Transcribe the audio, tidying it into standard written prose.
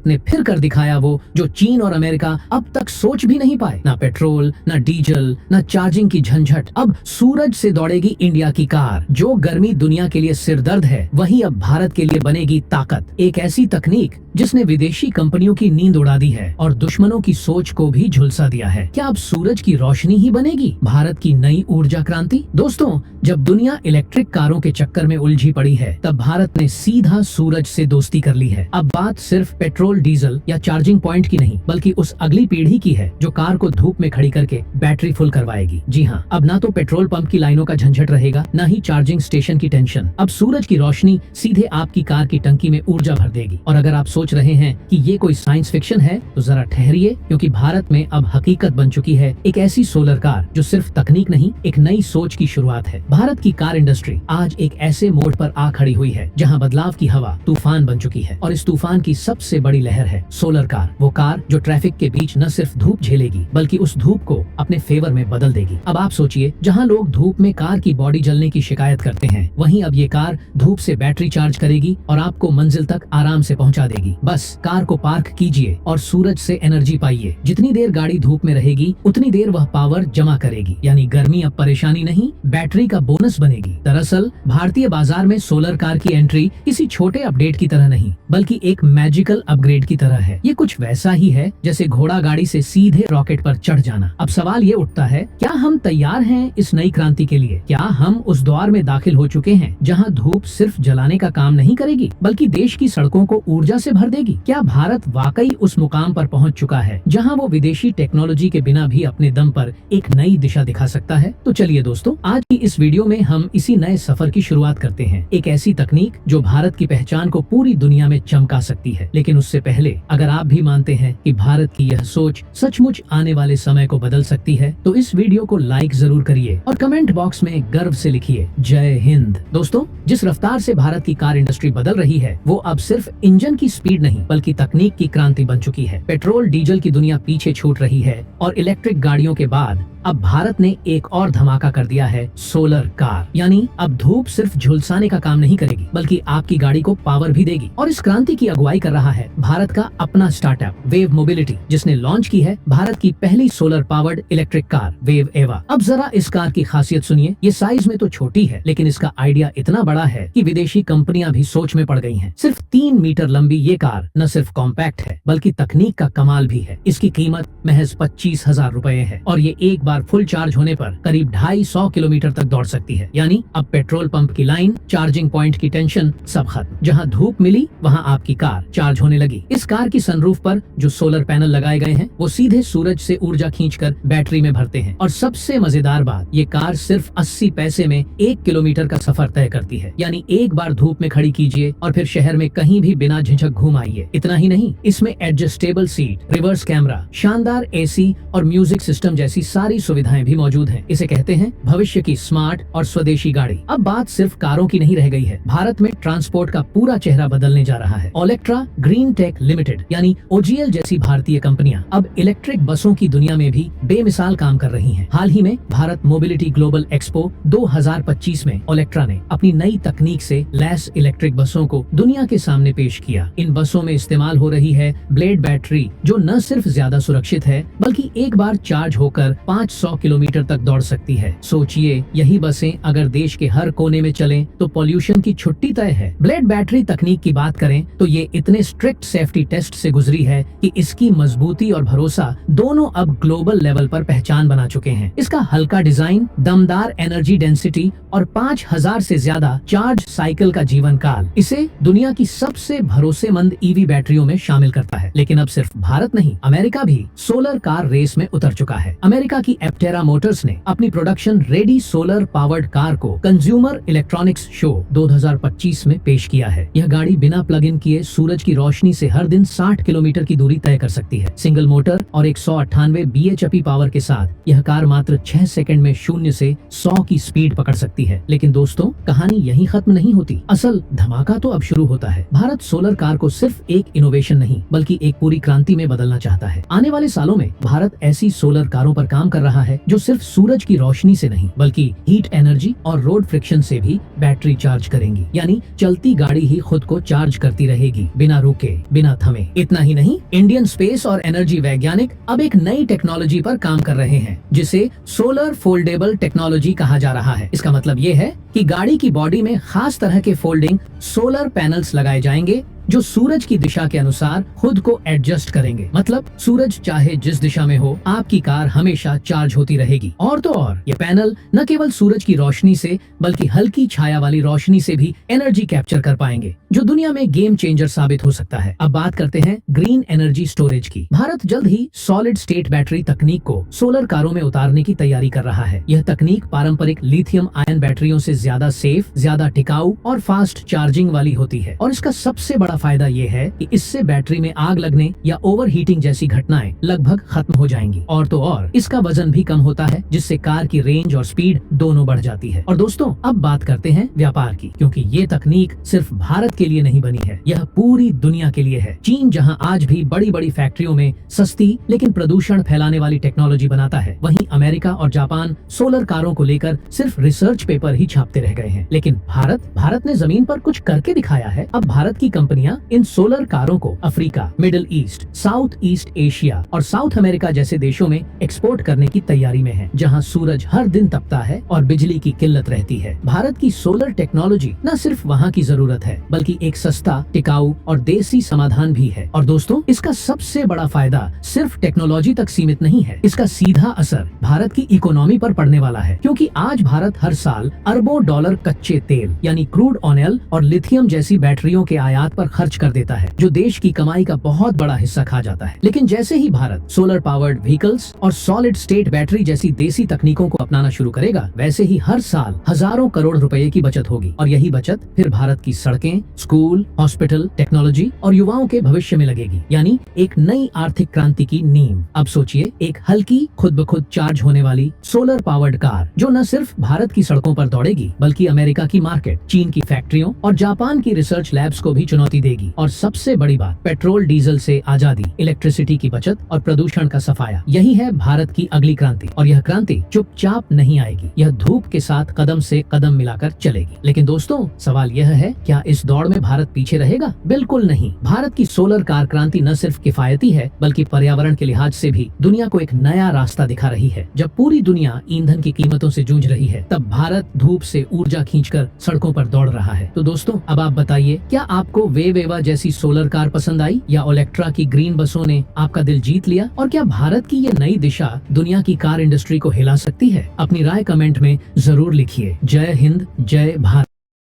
ने फिर कर दिखाया वो जो चीन और अमेरिका अब तक सोच भी नहीं पाए। ना पेट्रोल, ना डीजल, ना चार्जिंग की झंझट। अब सूरज से दौड़ेगी इंडिया की कार। जो गर्मी दुनिया के लिए सिरदर्द है, वही अब भारत के लिए बनेगी ताकत। एक ऐसी तकनीक जिसने विदेशी कंपनियों की नींद उड़ा दी है और दुश्मनों की सोच को भी झुलसा दिया है। क्या अब सूरज की रोशनी ही बनेगी भारत की नई ऊर्जा क्रांति? दोस्तों, जब दुनिया इलेक्ट्रिक कारों के चक्कर में उलझी पड़ी है, तब भारत ने सीधा सूरज से दोस्ती कर ली है। अब बात सिर्फ पेट्रोल, डीजल या चार्जिंग पॉइंट की नहीं, बल्कि उस अगली पीढ़ी की है जो कार को धूप में खड़ी करके बैटरी फुल करवाएगी। जी हाँ, अब ना तो पेट्रोल पंप की लाइनों का झंझट रहेगा, न ही चार्जिंग स्टेशन की टेंशन। अब सूरज की रोशनी सीधे आपकी कार की टंकी में ऊर्जा भर देगी। और अगर आप सोच रहे हैं कि ये कोई साइंस फिक्शन है, तो जरा ठहरिए, क्योंकि भारत में अब हकीकत बन चुकी है एक ऐसी सोलर कार जो सिर्फ तकनीक नहीं, एक नई सोच की शुरुआत है। भारत की कार इंडस्ट्री आज एक ऐसे मोड़ पर आ खड़ी हुई है जहां बदलाव की हवा तूफान बन चुकी है, और इस तूफान की सबसे बड़ी लहर है सोलर कार। वो कार जो ट्रैफिक के बीच न सिर्फ धूप झेलेगी, बल्कि उस धूप को अपने फेवर में बदल देगी। अब आप सोचिए, जहां लोग धूप में कार की बॉडी जलने की शिकायत करते हैं, वहीं अब ये कार धूप से बैटरी चार्ज करेगी और आपको मंजिल तक आराम से पहुंचा देगी। बस कार को पार्क कीजिए और सूरज से एनर्जी पाइए। जितनी देर गाड़ी धूप में रहेगी, उतनी देर वह पावर जमा करेगी। यानी गर्मी अब परेशानी नहीं, बैटरी का बोनस बनेगी। दरअसल भारतीय बाजार में सोलर कार की एंट्री किसी छोटे अपडेट की तरह नहीं, बल्कि एक मैजिकल अपग्रेड की तरह है। ये कुछ वैसा ही है जैसे घोड़ा गाड़ी से सीधे रॉकेट पर चढ़ जाना। अब सवाल ये उठता है, क्या हम तैयार हैं इस नई क्रांति के लिए? क्या हम उस दौर में दाखिल हो चुके हैं जहां धूप सिर्फ जलाने का काम नहीं करेगी, बल्कि देश की सड़कों को ऊर्जा से भर देगी? क्या भारत वाकई उस मुकाम पर पहुंच चुका है जहां वो विदेशी टेक्नोलॉजी के बिना भी अपने दम पर एक नई दिशा दिखा सकता है? तो चलिए दोस्तों, आज की इस वीडियो में हम इसी नए सफर की शुरुआत करते हैं। एक ऐसी तकनीक जो भारत की पहचान को पूरी दुनिया में चमका सकती है। लेकिन उससे पहले, अगर आप भी मानते हैं कि भारत की यह सोच सचमुच आने वाले समय को बदल सकती है, तो इस वीडियो को लाइक जरूर करिए और कमेंट बॉक्स में गर्व से लिखिए, जय हिंद। दोस्तों, जिस रफ्तार से भारत की कार इंडस्ट्री बदल रही है, वो अब सिर्फ इंजन की स्पीड नहीं, बल्कि तकनीक की क्रांति बन चुकी है। पेट्रोल डीजल की दुनिया पीछे छूट रही है और इलेक्ट्रिक गाड़ियों के बाद अब भारत ने एक और धमाका कर दिया है, सोलर कार। यानी अब धूप सिर्फ झुलसाने का काम नहीं करेगी, बल्कि आपकी गाड़ी को पावर भी देगी। और इस क्रांति की अगुवाई कर रहा है भारत का अपना स्टार्टअप वेव मोबिलिटी, जिसने लॉन्च की है भारत की पहली solar powered electric car wave एवा। अब जरा इस कार की खासियत सुनिए। ये साइज में तो छोटी है, लेकिन इसका आइडिया इतना बड़ा है कि विदेशी कंपनियां भी सोच में पड़ गई हैं। सिर्फ 3 मीटर लंबी ये कार न सिर्फ कॉम्पैक्ट है, बल्कि तकनीक का कमाल भी है। इसकी कीमत महज 25,000 रुपए है और ये एक बार फुल चार्ज होने पर करीब 250 किलोमीटर तक दौड़ सकती है। यानी अब पेट्रोल पंप की लाइन, चार्जिंग पॉइंट की टेंशन सब खत्म। जहां धूप मिली, वहां आपकी कार चार्ज होने लगी। इस कार की सनरूफ पर जो सोलर पैनल लगाए गए हैं, वो सीधे सूरज से ऊर्जा खींचकर बैटरी में भरते हैं। और सबसे मजेदार बात, ये कार सिर्फ 80 पैसे में 1 किलोमीटर का सफर तय करती है। यानी एक बार धूप में खड़ी कीजिए और फिर शहर में कहीं भी बिना झिझक घूम आइए। इतना ही नहीं, इसमें एडजस्टेबल सीट, रिवर्स कैमरा, शानदार एसी और म्यूजिक सिस्टम जैसी सारी सुविधाएं भी मौजूद हैं। इसे कहते हैं भविष्य की स्मार्ट और स्वदेशी गाड़ी। अब बात सिर्फ कारों की नहीं रह गई है। भारत में ट्रांसपोर्ट का पूरा चेहरा बदलने जा रहा है। ओलेक्ट्रा ग्रीन टेक लिमिटेड यानी OGL जैसी भारतीय कंपनियां अब इलेक्ट्रिक बसों की दुनिया में भी बेमिसाल काम कर रही हैं। हाल ही में भारत मोबिलिटी ग्लोबल एक्सपो 2025 में ओलेक्ट्रा ने अपनी नई तकनीक से लैस इलेक्ट्रिक बसों को दुनिया के सामने पेश किया। इन बसों में इस्तेमाल हो रही है ब्लेड बैटरी, जो न सिर्फ ज्यादा सुरक्षित है, बल्कि एक बार चार्ज होकर 500 किलोमीटर तक दौड़ सकती है। सोचिए, यही बसें अगर देश के हर कोने में चलें, तो पॉल्यूशन की छुट्टी तय है। ब्लेड बैटरी तकनीक की बात करें तो ये इतने स्ट्रिक्ट सेफ्टी टेस्ट से गुजरी है कि इसकी मजबूती और भरोसा दोनों अब ग्लोबल लेवल पर पहचान बना चुके हैं। इसका हल्का डिजाइन, दमदार एनर्जी डेंसिटी और 5000 से ज्यादा चार्ज साइकिल का जीवन काल इसे दुनिया की सबसे भरोसेमंद EV बैटरियों में शामिल करता है। लेकिन अब सिर्फ भारत नहीं, अमेरिका भी सोलर कार रेस में उतर चुका है। अमेरिका की एप्टेरा मोटर्स ने अपनी production ready solar powered car को कंज्यूमर इलेक्ट्रॉनिक्स शो 2025 में पेश किया है। यह गाड़ी बिना प्लग इन किए सूरज की रोशनी से हर दिन 60 किलोमीटर की दूरी तय कर सकती है। सिंगल मोटर और 198 bhp पावर के साथ यह कार मात्र 6 सेकंड में 0 से 100 की स्पीड पकड़ सकती है। लेकिन दोस्तों, कहानी यहीं खत्म नहीं होती। असल धमाका तो अब शुरू होता है। भारत सोलर कार को सिर्फ एक इनोवेशन नहीं, बल्कि एक पूरी क्रांति में बदलना चाहता है। आने वाले सालों में भारत ऐसी सोलर कारों पर काम कर रहा है जो सिर्फ सूरज की रोशनी से नहीं, बल्कि हीट एनर्जी और रोड फ्रिक्शन से भी बैटरी चार्ज करेंगी। यानी चलती गाड़ी ही खुद को चार्ज करती रहेगी, बिना रुके, बिना थमे। इतना ही नहीं, इंडियन स्पेस और एनर्जी वैज्ञानिक अब एक नई टेक्नोलॉजी पर काम कर रहे हैं जिसे सोलर फोल्डेबल टेक्नोलॉजी कहा जा रहा है। इसका मतलब ये है कि गाड़ी की बॉडी में खास तरह के फोल्डिंग सोलर पैनल्स लगाए जाएंगे जो सूरज की दिशा के अनुसार खुद को एडजस्ट करेंगे। मतलब सूरज चाहे जिस दिशा में हो, आपकी कार हमेशा चार्ज होती रहेगी। और तो और ये पैनल न केवल सूरज की रोशनी से बल्कि हल्की छाया वाली रोशनी से भी एनर्जी कैप्चर कर पाएंगे, जो दुनिया में गेम चेंजर साबित हो सकता है। अब बात करते हैं ग्रीन एनर्जी स्टोरेज की। भारत जल्द ही सॉलिड स्टेट बैटरी तकनीक को सोलर कारों में उतारने की तैयारी कर रहा है। यह तकनीक पारंपरिक लिथियम आयन बैटरियों से ज्यादा सेफ, ज्यादा टिकाऊ और फास्ट चार्जिंग वाली होती है। और इसका सबसे बड़ा फायदा ये है कि इससे बैटरी में आग लगने या ओवर हीटिंग जैसी घटनाएं लगभग खत्म हो जाएंगी। और तो और इसका वजन भी कम होता है, जिससे कार की रेंज और स्पीड दोनों बढ़ जाती है। और दोस्तों, अब बात करते हैं व्यापार की, क्योंकि ये तकनीक सिर्फ भारत के लिए नहीं बनी है, यह पूरी दुनिया के लिए है। चीन जहां आज भी बड़ी बड़ी फैक्ट्रियों में सस्ती लेकिन प्रदूषण फैलाने वाली टेक्नोलॉजी बनाता है, वहीं अमेरिका और जापान सोलर कारों को लेकर सिर्फ रिसर्च पेपर ही छापते रह गए हैं। लेकिन भारत ने जमीन पर कुछ करके दिखाया है। अब भारत की कंपनियां इन सोलर कारों को Africa, middle east, south east Asia और साउथ अमेरिका जैसे देशों में एक्सपोर्ट करने की तैयारी में है, जहां सूरज हर दिन तपता है और बिजली की किल्लत रहती है। भारत की सोलर टेक्नोलॉजी न सिर्फ वहां की जरूरत है, बल्कि एक सस्ता, टिकाऊ और देसी समाधान भी है। और दोस्तों, इसका सबसे बड़ा फायदा सिर्फ टेक्नोलॉजी तक सीमित नहीं है, इसका सीधा असर भारत की इकोनॉमी पर पड़ने वाला है। क्योंकि आज भारत हर साल अरबों डॉलर कच्चे तेल यानी क्रूड ऑयल और लिथियम जैसी बैटरियों के आयात पर खर्च कर देता है, जो देश की कमाई का बहुत बड़ा हिस्सा खा जाता है। लेकिन जैसे ही भारत सोलर पावर्ड व्हीकल्स और सॉलिड स्टेट बैटरी जैसी देसी तकनीकों को अपनाना शुरू करेगा, वैसे ही हर साल हजारों करोड़ रुपए की बचत होगी। और यही बचत फिर भारत की सड़कें, स्कूल, हॉस्पिटल, टेक्नोलॉजी और युवाओं के भविष्य में लगेगी, यानी एक नई आर्थिक क्रांति की नींव। अब सोचिए, एक हल्की, खुद ब खुद चार्ज होने वाली सोलर पावर्ड कार जो न सिर्फ भारत की सड़कों पर दौड़ेगी, बल्कि अमेरिका की मार्केट, चीन की फैक्ट्रियों और जापान की रिसर्च लैब्स को भी चुनौती देगी। और सबसे बड़ी बात, पेट्रोल डीजल से आजादी, इलेक्ट्रिसिटी की बचत और प्रदूषण का सफाया, यही है भारत की अगली क्रांति। और यह क्रांति चुपचाप नहीं आएगी, यह धूप के साथ कदम से कदम मिलाकर चलेगी। लेकिन दोस्तों, सवाल यह है, क्या इस दौड़ में भारत पीछे रहेगा? बिल्कुल नहीं। भारत की सोलर कार क्रांति न सिर्फ किफायती है, बल्कि पर्यावरण के लिहाज से भी दुनिया को एक नया रास्ता दिखा रही है। जब पूरी दुनिया ईंधन की कीमतों से जूझ रही है, तब भारत धूप से ऊर्जा खींचकर सड़कों पर दौड़ रहा है। तो दोस्तों, अब आप बताइए, क्या आपको वेवा जैसी सोलर कार पसंद आई या ओलेक्ट्रा की ग्रीन बसों ने आपका दिल जीत लिया? और क्या भारत की ये नई दिशा दुनिया की कार इंडस्ट्री को हिला सकती है? अपनी राय कमेंट में जरूर लिखिए। जय हिंद, जय भारत।